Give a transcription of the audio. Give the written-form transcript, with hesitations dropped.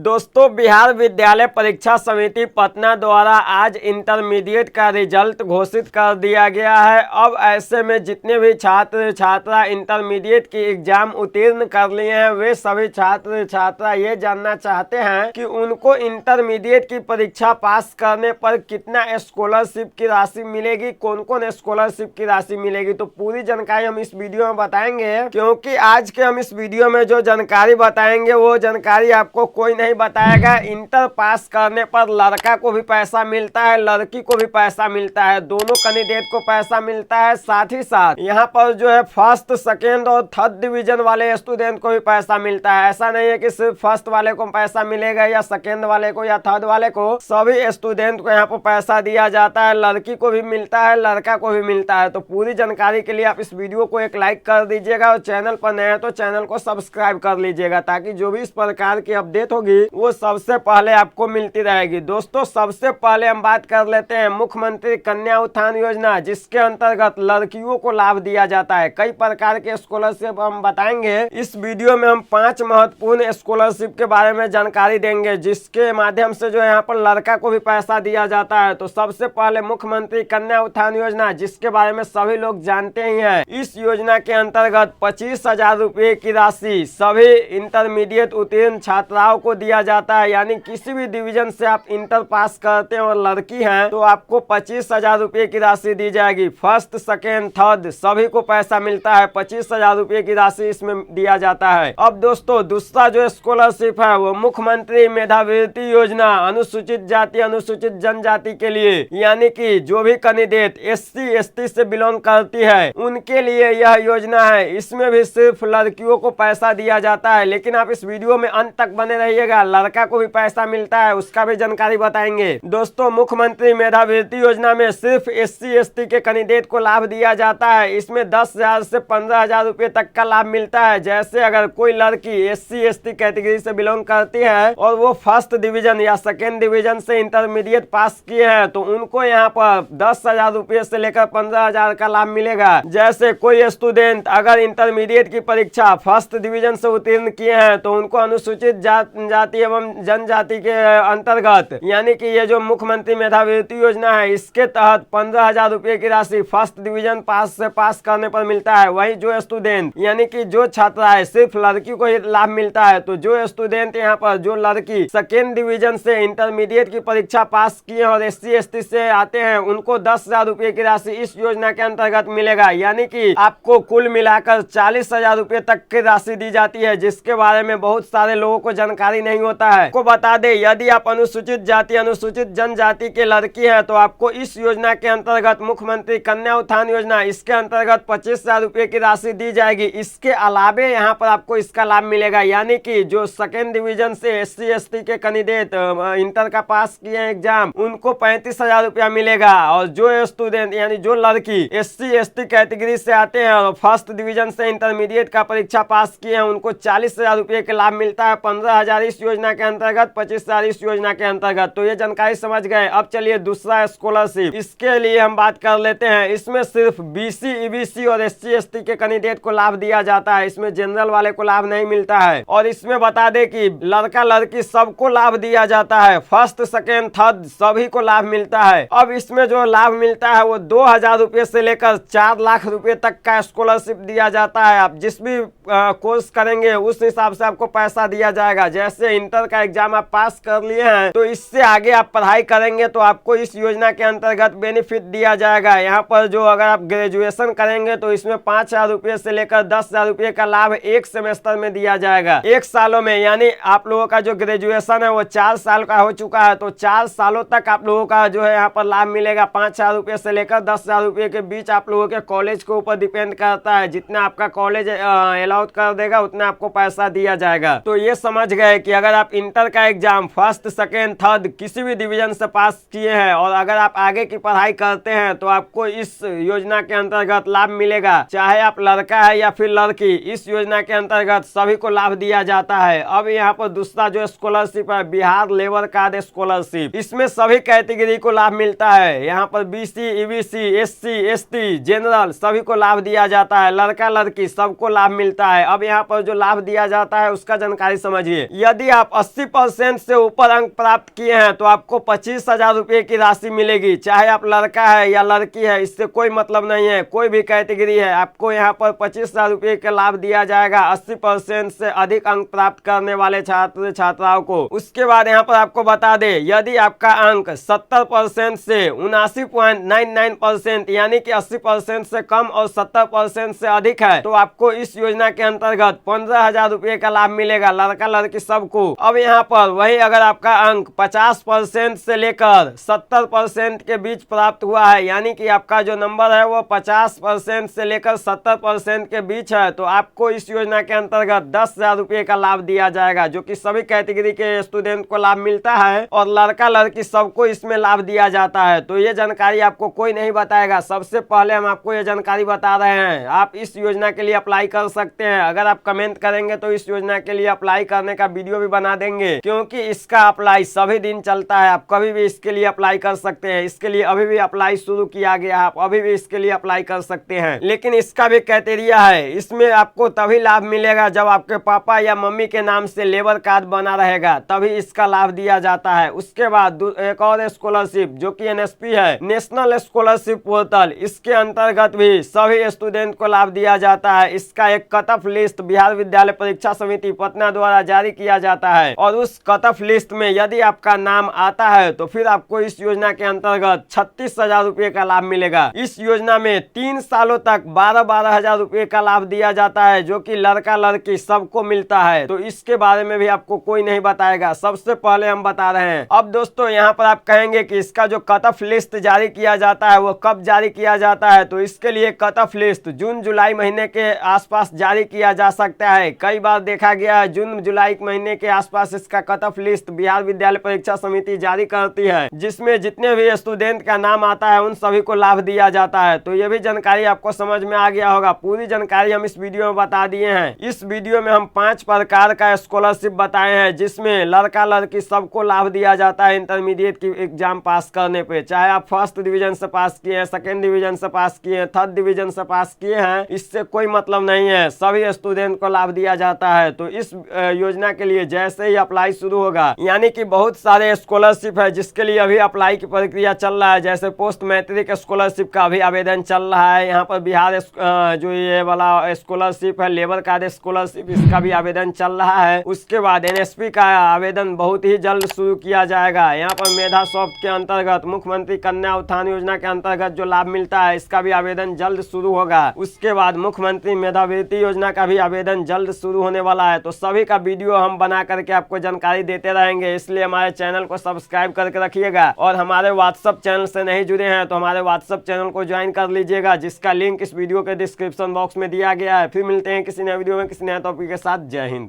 दोस्तों, बिहार विद्यालय परीक्षा समिति पटना द्वारा आज इंटरमीडिएट का रिजल्ट घोषित कर दिया गया है। अब ऐसे में जितने भी छात्र छात्रा इंटरमीडिएट की एग्जाम उत्तीर्ण कर लिए हैं, वे सभी छात्र छात्रा ये जानना चाहते हैं कि उनको इंटरमीडिएट की परीक्षा पास करने पर कितना स्कॉलरशिप की राशि मिलेगी, कौन कौन स्कॉलरशिप की राशि मिलेगी। तो पूरी जानकारी हम इस वीडियो में बताएंगे, क्योंकि आज के हम इस वीडियो में जो जानकारी बताएंगे वो जानकारी आपको कोई नहीं बताएगा। इंटर पास करने पर लड़का को भी पैसा मिलता है, लड़की को भी पैसा मिलता है, दोनों कैंडिडेट को पैसा मिलता है। साथ ही साथ यहाँ पर जो है फर्स्ट सेकेंड और थर्ड डिवीजन वाले स्टूडेंट को भी पैसा मिलता है। ऐसा नहीं है कि सिर्फ फर्स्ट वाले को पैसा मिलेगा या सेकेंड वाले को या थर्ड वाले को, सभी स्टूडेंट को यहाँ पर पैसा दिया जाता है। लड़की को भी मिलता है, लड़का को भी मिलता है। तो पूरी जानकारी के लिए आप इस वीडियो को एक लाइक कर दीजिएगा और चैनल पर नए हैं तो चैनल को सब्सक्राइब कर लीजिएगा, ताकि जो भी इस प्रकार की अपडेट होगी वो सबसे पहले आपको मिलती रहेगी। दोस्तों, सबसे पहले हम बात कर लेते हैं मुख्यमंत्री कन्या उत्थान योजना, जिसके अंतर्गत लड़कियों को लाभ दिया जाता है। कई प्रकार के स्कॉलरशिप हम बताएंगे। इस वीडियो में हम 5 महत्वपूर्ण स्कॉलरशिप के बारे में जानकारी देंगे, जिसके माध्यम से जो है यहाँ पर लड़का को भी पैसा दिया जाता है। तो सबसे पहले मुख्यमंत्री कन्या उत्थान योजना, जिसके बारे में सभी लोग जानते ही हैं। इस योजना के अंतर्गत 25,000 रुपए की राशि सभी इंटरमीडिएट उत्तीर्ण छात्राओं को दिया जाता है। यानी किसी भी डिवीजन से आप इंटर पास करते हैं और लड़की हैं तो आपको 25,000 रुपए की राशि दी जाएगी। फर्स्ट सेकेंड थर्ड सभी को पैसा मिलता है। 25,000 रुपए की राशि इसमें दिया जाता है। अब दोस्तों, दूसरा जो स्कॉलरशिप है वो मुख्यमंत्री मेधावृत्ति योजना, अनुसूचित जाति अनुसूचित जनजाति के लिए, यानी कि जो भी कैंडिडेट SC ST से बिलोंग करती है उनके लिए यह योजना है। इसमें भी सिर्फ लड़कियों को पैसा दिया जाता है, लेकिन आप इस वीडियो में अंत तक बने रहिएगा। लड़का को भी पैसा मिलता है, उसका भी जानकारी बताएंगे। दोस्तों, मुख्यमंत्री मेधावृत्ति योजना में सिर्फ SC ST के कैंडिडेट को लाभ दिया जाता है। इसमें 10,000 से 15,000 रुपए तक का लाभ मिलता है। जैसे अगर कोई लड़की SC ST कैटेगरी से बिलोंग करती है और वो फर्स्ट डिवीजन या सेकेंड डिवीजन से इंटरमीडिएट पास किए हैं तो उनको यहाँ पर 10,000 रुपए से लेकर 15,000 का लाभ मिलेगा। जैसे कोई स्टूडेंट अगर इंटरमीडिएट की परीक्षा फर्स्ट डिवीजन से उत्तीर्ण किए हैं तो उनको अनुसूचित जाति एवं जनजाति के अंतर्गत, यानी कि ये जो मुख्यमंत्री मेधावृत्ति योजना है, इसके तहत 15,000 रुपए की राशि फर्स्ट डिवीजन पास करने पर मिलता है। वही जो स्टूडेंट, यानी कि जो छात्रा है, सिर्फ लड़की को ही लाभ मिलता है। तो जो स्टूडेंट यहाँ पर, जो लड़की सेकेंड डिवीजन से इंटरमीडिएट की परीक्षा पास किए और SC ST से आते हैं, उनको 10,000 रुपए की राशि इस योजना के अंतर्गत मिलेगा। यानी कि आपको कुल मिलाकर 40,000 रुपए तक की राशि दी जाती है, जिसके बारे में बहुत सारे लोगों को जानकारी नहीं होता है। को बता दे, यदि आप अनुसूचित जाति अनुसूचित जनजाति के लड़की है तो आपको इस योजना के अंतर्गत मुख्यमंत्री कन्या उत्थान योजना, इसके अंतर्गत 25,000 रुपए की राशि दी जाएगी। इसके अलावे यहाँ पर आपको इसका लाभ मिलेगा। यानी कि जो सेकेंड डिवीजन से SC ST के कैंडिडेट इंटर का पास किए एग्जाम, उनको 35,000 रुपया मिलेगा। और जो स्टूडेंट, यानी जो लड़की SC ST कैटेगरी से आते हैं और फर्स्ट डिवीजन से इंटरमीडिएट का परीक्षा पास किए हैं, उनको 40,000 रुपए का लाभ मिलता है। 15,000 इस योजना के अंतर्गत, 25,000 इस योजना के अंतर्गत। तो ये जानकारी समझ गए। अब चलिए दूसरा स्कॉलरशिप, इसके लिए हम बात कर लेते हैं। इसमें सिर्फ BC EBC और SC ST के कैंडिडेट को लाभ दिया जाता है। इसमें जनरल वाले को लाभ नहीं मिलता है। और इसमें बता दें कि लड़का लड़की सबको लाभ दिया जाता है। फर्स्ट सेकेंड थर्ड सभी को लाभ मिलता है। अब इसमें जो लाभ मिलता है वो 2,000 रुपए से लेकर 4 लाख रुपए तक का स्कॉलरशिप दिया जाता है। आप जिस भी कोर्स करेंगे उस हिसाब से आपको पैसा दिया जाएगा। जैसे इंटर का एग्जाम आप पास कर लिए हैं तो इससे आगे आप पढ़ाई करेंगे तो आपको इस योजना के अंतर्गत बेनिफिट दिया जाएगा। यहाँ पर जो अगर आप ग्रेजुएशन करेंगे तो इसमें 5,000 रुपए से लेकर 10,000 रुपए का लाभ एक सेमेस्टर में दिया जाएगा, 1 सालों में। यानी आप लोगों का जो ग्रेजुएशन है वो 4 साल का हो चुका है, तो 4 सालों तक आप लोगों का जो है यहाँ पर लाभ मिलेगा। 5,000 रुपए से लेकर 10,000 रुपए के बीच आप लोगों के कॉलेज के ऊपर डिपेंड करता है। जितना आपका कॉलेज अलाउड कर देगा उतना आपको पैसा दिया जाएगा। तो ये समझ गए कि अगर आप इंटर का एग्जाम फर्स्ट सेकेंड थर्ड किसी भी डिवीजन से पास किए हैं और अगर आप आगे की पढ़ाई करते हैं तो आपको इस योजना के अंतर्गत लाभ मिलेगा। चाहे आप लड़का है या फिर लड़की, इस योजना के अंतर्गत सभी को लाभ दिया जाता है। अब यहाँ पर दूसरा जो स्कॉलरशिप है, बिहार लेबर कार्ड स्कॉलरशिप, इसमें सभी कैटेगरी को लाभ मिलता है। यहाँ पर BC EBC SC ST general सभी को लाभ दिया जाता है। लड़का लड़की सबको लाभ मिलता है। अब यहाँ पर जो लाभ दिया जाता है उसका जानकारी समझिए। यदि आप 80% से ऊपर अंक प्राप्त किए हैं तो आपको 25,000 रुपये की राशि मिलेगी। चाहे आप लड़का है या लड़की है, इससे कोई मतलब नहीं है, कोई भी कैटेगरी है, आपको यहाँ पर 25,000 रुपये का लाभ दिया जाएगा 80% से अधिक अंक प्राप्त करने वाले छात्र छात्राओं को। उसके बाद यहाँ पर आपको बता दें, यदि आपका अंक 70% से 79.99% यानी कि 80% से कम और 70% से अधिक है तो आपको इस योजना के अंतर्गत 15,000 रुपये का लाभ मिलेगा, लड़का लड़की सबको। अब यहाँ पर वही अगर आपका अंक 50% से लेकर 70% के बीच प्राप्त हुआ है, यानी कि आपका जो नंबर है वो 50% से लेकर 70% के बीच है, तो आपको इस योजना के अंतर्गत 10,000 रुपये का लाभ दिया जाएगा, जो कि सभी कैटेगरी के स्टूडेंट को लाभ मिलता है और लड़का लड़की सबको इसमें लाभ दिया जाता है। तो ये जानकारी आपको कोई नहीं बताएगा, सबसे पहले हम आपको ये जानकारी बता रहे हैं। आप इस योजना के लिए अप्लाई कर सकते हैं। अगर आप कमेंट करेंगे तो इस योजना के लिए अप्लाई करने का वीडियो भी बना देंगे, क्योंकि इसका अप्लाई सभी दिन चलता है। आप कभी भी इसके लिए अप्लाई कर सकते हैं। इसके लिए अभी भी अप्लाई शुरू किया गया है, आप अभी भी इसके लिए अप्लाई कर सकते हैं। लेकिन इसका भी क्राइटेरिया है, इसमें आपको तभी लाभ मिलेगा जब आपके पापा या मम्मी के नाम से लेबर कार्ड बना रहेगा, तभी इसका लाभ दिया जाता है। उसके बाद एक और स्कॉलरशिप जो कि NSP है, नेशनल स्कॉलरशिप पोर्टल, इसके अंतर्गत भी सभी स्टूडेंट को लाभ दिया जाता है। इसका एक कट ऑफ लिस्ट बिहार विद्यालय परीक्षा समिति पटना द्वारा जारी किया जाता है और उस कट ऑफ लिस्ट में यदि आपका नाम आता है तो फिर आपको इस योजना के अंतर्गत 36,000 रुपये का लाभ मिलेगा। इस योजना में 3 सालों तक 12,000 रुपये का लाभ दिया जाता है, जो कि लड़का लड़की सबको मिलता है। तो इसके बारे में भी आपको कोई नहीं बताएगा, सबसे पहले हम बता रहे हैं। अब दोस्तों यहाँ पर आप कहेंगे कि इसका जो कट ऑफ लिस्ट जारी किया जाता है वो कब जारी किया जाता है, तो इसके लिए कट ऑफ लिस्ट जून जुलाई महीने के आसपास जारी किया जा सकता है। कई बार देखा गया है जून जुलाई महीने के आसपास इसका कट ऑफ लिस्ट बिहार विद्यालय परीक्षा समिति जारी करती है, जिसमें जितने भी स्टूडेंट का नाम आता है उन सभी को लाभ दिया जाता है। तो ये भी जानकारी आपको समझ में आ गया होगा। पूरी जानकारी हम इस वीडियो में बता दिए हैं। इस वीडियो में हम 5 प्रकार का स्कॉलरशिप बताए हैं, जिसमें लड़का लड़की सबको लाभ दिया जाता है इंटरमीडिएट की एग्जाम पास करने पे। चाहे आप फर्स्ट डिवीजन से पास किए हैं, सेकेंड डिवीजन से पास किए हैं, थर्ड डिवीजन से पास किए हैं, इससे कोई मतलब नहीं है, सभी स्टूडेंट को लाभ दिया जाता है। तो इस योजना के लिए जैसे ही अप्लाई शुरू होगा, यानी कि बहुत सारे स्कॉलरशिप है जिसके लिए अभी अप्लाई की प्रक्रिया चल रहा है। जैसे पोस्ट मैट्रिक स्कॉलरशिप का अभी आवेदन चल रहा है। यहाँ पर बिहार जो ये वाला स्कॉलरशिप है, लेबर कार्ड स्कॉलरशिप, इसका भी आवेदन चल रहा है। उसके बाद NSP का आवेदन बहुत ही जल्द शुरू किया जाएगा। यहाँ पर मेधा सॉफ्ट के अंतर्गत मुख्यमंत्री कन्या उत्थान योजना के अंतर्गत जो लाभ मिलता है, इसका भी आवेदन जल्द शुरू होगा। उसके बाद मुख्यमंत्री मेधावृत्ति योजना का भी आवेदन जल्द शुरू होने वाला है। तो सभी का वीडियो हम बना करके आपको जानकारी देते रहेंगे, इसलिए हमारे चैनल को सब्सक्राइब करके रखिएगा। और हमारे व्हाट्सएप चैनल से नहीं जुड़े हैं तो हमारे व्हाट्सएप चैनल को ज्वाइन कर लीजिएगा, जिसका लिंक इस वीडियो के डिस्क्रिप्शन बॉक्स में दिया गया है। फिर मिलते हैं किसी नए वीडियो में किसी नए टॉपिक के साथ। जय हिंद।